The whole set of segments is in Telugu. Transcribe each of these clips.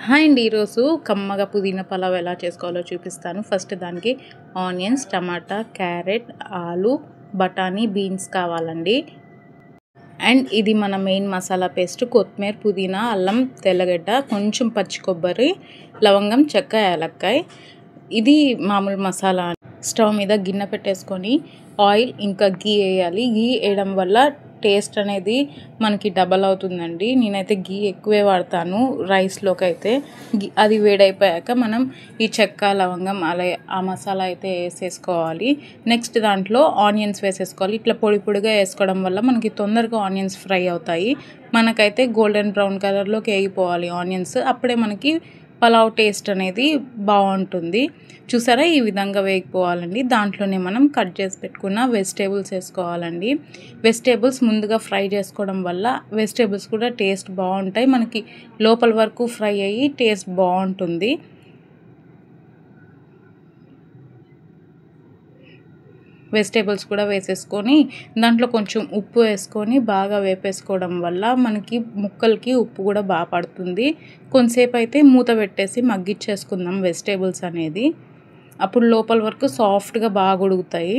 హాయ్ అండి, ఈరోజు కమ్మగా పుదీనా పలావ్ ఎలా చేసుకోవాలో చూపిస్తాను. ఫస్ట్ దానికి ఆనియన్స్, టమాటా, క్యారెట్, ఆలు, బఠానీ, బీన్స్ కావాలండి. అండ్ ఇది మన మెయిన్ మసాలా పేస్ట్: కొత్తిమీర, పుదీనా, అల్లం, తెల్లగడ్డ, కొంచెం పచ్చి కొబ్బరి, లవంగం, చెక్క, యాలక్కాయ. ఇది మామూలు మసాలా. స్టవ్ మీద గిన్నె పెట్టేసుకొని ఆయిల్ ఇంకా గీ వేయాలి. గీ వేయడం వల్ల టేస్ట్ అనేది మనకి డబల్ అవుతుందండి. నేనైతే గీ ఎక్కువే వాడతాను రైస్లోకి అయితే. అది వేడైపోయాక మనం ఈ చెక్క, లవంగం అలా ఆ మసాలా అయితే వేసేసుకోవాలి. నెక్స్ట్ దాంట్లో ఆనియన్స్ వేసేసుకోవాలి. ఇట్లా పొడి పొడిగా వేసుకోవడం వల్ల మనకి తొందరగా ఆనియన్స్ ఫ్రై అవుతాయి. మనకైతే గోల్డెన్ బ్రౌన్ కలర్లోకి వేగిపోవాలి ఆనియన్స్. అప్పుడే మనకి పలావ్ టేస్ట్ అనేది బాగుంటుంది. చూసారా, ఈ విధంగా వేగిపోవాలండి. దాంట్లోనే మనం కట్ చేసి పెట్టుకున్న వెజిటేబుల్స్ వేసుకోవాలండి. వెజిటేబుల్స్ ముందుగా ఫ్రై చేసుకోవడం వల్ల వెజిటేబుల్స్ కూడా టేస్ట్ బాగుంటాయి. మనకి లోపల వరకు ఫ్రై అయ్యి టేస్ట్ బాగుంటుంది. వెజిటేబుల్స్ కూడా వేసేసుకొని దాంట్లో కొంచెం ఉప్పు వేసుకొని బాగా వేపేసుకోవడం వల్ల మనకి ముక్కలకి ఉప్పు కూడా బాగా పడుతుంది. కొంతసేపు అయితే మూత పెట్టేసి మగ్గిచ్చేసుకుందాం వెజిటేబుల్స్ అనేది. అప్పుడు లోపల వరకు సాఫ్ట్గా బాగా ఉడుకుతాయి.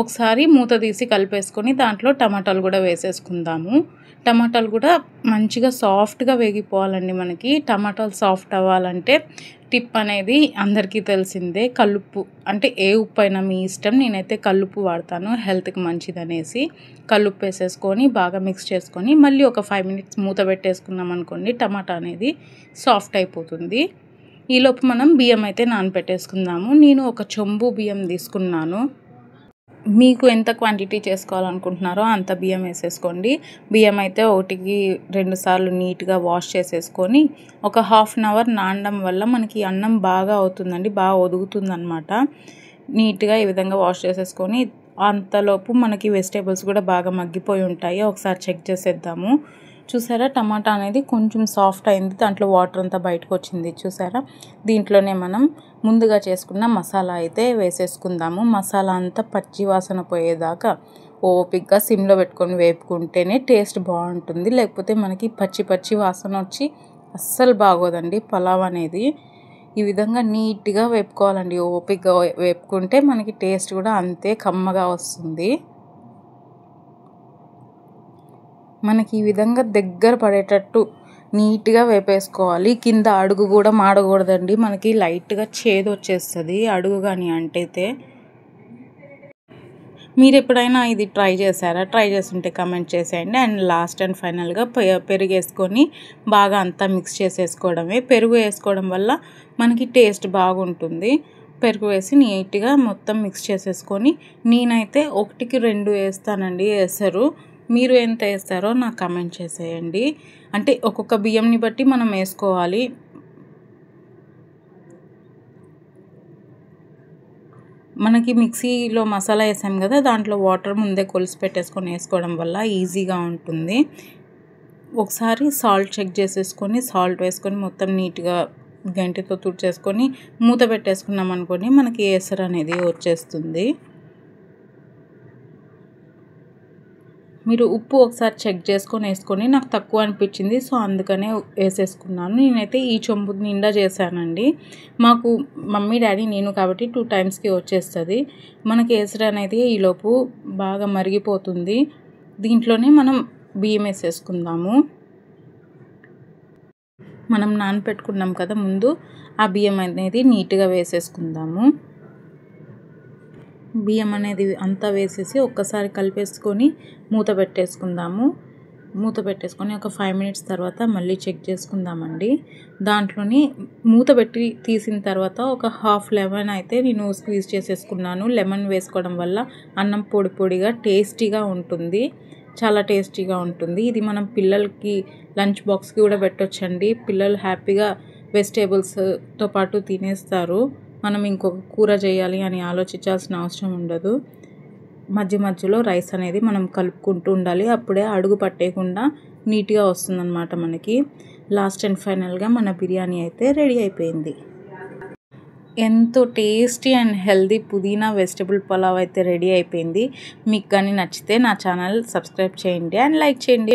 ఒకసారి మూత తీసి కలిపేసుకొని దాంట్లో టమాటాలు కూడా వేసేసుకుందాము. టమాటాలు కూడా మంచిగా సాఫ్ట్గా వేగిపోవాలండి. మనకి టమాటాలు సాఫ్ట్ అవ్వాలంటే టిప్ అనేది అందరికీ తెలిసిందే. కల్లుప్పు, అంటే ఏ ఉప్పు అయినా మీ ఇష్టం. నేనైతే కల్లుప్పు వాడతాను, హెల్త్కి మంచిదనేసి. కల్లుప్పు వేసేసుకొని బాగా మిక్స్ చేసుకొని మళ్ళీ ఒక 5 minutes మూత పెట్టేసుకున్నాం అనుకోండి, టమాటా అనేది సాఫ్ట్ అయిపోతుంది. ఈలోపు మనం బియ్యం అయితే నానబెట్టేసుకుందాము. నేను ఒక చెంబు బియ్యం తీసుకున్నాను. మీకు ఎంత క్వాంటిటీ చేసుకోవాలనుకుంటున్నారో అంత బియ్యం వేసేసుకోండి. బియ్యం అయితే 1కి 2 సార్లు నీట్గా వాష్ చేసేసుకొని ఒక 1/2 hour నానడం వల్ల మనకి అన్నం బాగా అవుతుందండి, బాగా ఒదుగుతుందన్నమాట. నీట్గా ఈ విధంగా వాష్ చేసేసుకొని అంతలోపు మనకి వెజిటేబుల్స్ కూడా బాగా మగ్గిపోయి ఉంటాయి. ఒకసారి చెక్ చేసేద్దాము. చూసారా, టమాటా అనేది కొంచెం సాఫ్ట్ అయింది. దాంట్లో వాటర్ అంతా బయటకు వచ్చింది. చూసారా, దీంట్లోనే మనం ముందుగా చేసుకున్న మసాలా అయితే వేసేసుకుందాము. మసాలా అంతా పచ్చి వాసన పోయేదాకా ఓపిక్గా సిమ్లో పెట్టుకొని వేపుకుంటేనే టేస్ట్ బాగుంటుంది. లేకపోతే మనకి పచ్చి వాసన వచ్చి అస్సలు బాగోదండి పలావ్ అనేది. ఈ విధంగా నీట్గా వేపుకోవాలండి. ఓపిక్గా వేపుకుంటే మనకి టేస్ట్ కూడా అంతే కమ్మగా వస్తుంది. మనకి ఈ విధంగా దగ్గర పడేటట్టు నీట్గా వేపేసుకోవాలి. కింద అడుగు కూడా మాడకూడదండి. మనకి లైట్గా చేదు వచ్చేస్తుంది అడుగు కానీ అంటైతే. మీరు ఎప్పుడైనా ఇది ట్రై చేశారా? ట్రై చేస్తుంటే కమెంట్ చేసేయండి. అండ్ లాస్ట్ అండ్ ఫైనల్గా పెరుగు వేసుకొని బాగా అంతా మిక్స్ చేసేసుకోవడమే. పెరుగు వేసుకోవడం వల్ల మనకి టేస్ట్ బాగుంటుంది. పెరుగు వేసి నీట్గా మొత్తం మిక్స్ చేసేసుకొని, నేనైతే 1కి 2 వేస్తానండి ఎసరు. మీరు ఎంత వేస్తారో నాకు కమెంట్ చేసేయండి. అంటే ఒక్కొక్క బియ్యంని బట్టి మనం వేసుకోవాలి. మనకి మిక్సీలో మసాలా వేసాం కదా, దాంట్లో వాటర్ ముందే కొలిసి పెట్టేసుకొని వేసుకోవడం వల్ల ఈజీగా ఉంటుంది. ఒకసారి సాల్ట్ చెక్ చేసేసుకొని సాల్ట్ వేసుకొని మొత్తం నీట్గా గంటెతో తుడిచేసుకొని మూత పెట్టేసుకున్నాం అనుకోండి, మనకి ఎసరు అనేది వచ్చేస్తుంది. మీరు ఉప్పు ఒకసారి చెక్ చేసుకొని వేసుకొని, నాకు తక్కువ అనిపించింది సో అందుకనే వేసేసుకున్నాను. నేనైతే ఈ చెంబు నిండా చేశానండి. మాకు మమ్మీ, డాడీ, నేను కాబట్టి 2 times వచ్చేస్తుంది. మనకి ఎసరు అనేది ఈలోపు బాగా మరిగిపోతుంది. దీంట్లోనే మనం బియ్యం వేసేసుకుందాము. మనం నానపెట్టుకున్నాం కదా ముందు, ఆ బియ్యం అనేది నీట్గా వేసేసుకుందాము. బియ్యం అనేది అంతా వేసేసి ఒక్కసారి కలిపేసుకొని మూత పెట్టేసుకుందాము. మూత పెట్టేసుకొని ఒక 5 minutes తర్వాత మళ్ళీ చెక్ చేసుకుందామండి. దాంట్లోని మూత పెట్టి తీసిన తర్వాత ఒక హాఫ్ లెమన్ అయితే నేను స్క్వీజ్ చేసేసుకున్నాను. లెమన్ వేసుకోవడం వల్ల అన్నం పొడి పొడిగా టేస్టీగా ఉంటుంది, చాలా టేస్టీగా ఉంటుంది. ఇది మనం పిల్లలకి లంచ్ బాక్స్కి కూడా పెట్టొచ్చండి. పిల్లలు హ్యాపీగా వెజిటేబుల్స్తో పాటు తినేస్తారు. మనం ఇంకొక కూర చేయాలి అని ఆలోచించాల్సిన అవసరం ఉండదు. మధ్యలో రైస్ అనేది మనం కలుపుకుంటూ ఉండాలి. అప్పుడే అడుగు పట్టేయకుండా నీట్గా వస్తుందన్నమాట మనకి. లాస్ట్ అండ్ ఫైనల్గా మన బిర్యానీ అయితే రెడీ అయిపోయింది. ఎంతో టేస్టీ అండ్ హెల్దీ పుదీనా వెజిటబుల్ పలావ్ అయితే రెడీ అయిపోయింది. మీకు కానీ నచ్చితే నా ఛానల్ సబ్స్క్రైబ్ చేయండి అండ్ లైక్ చేయండి.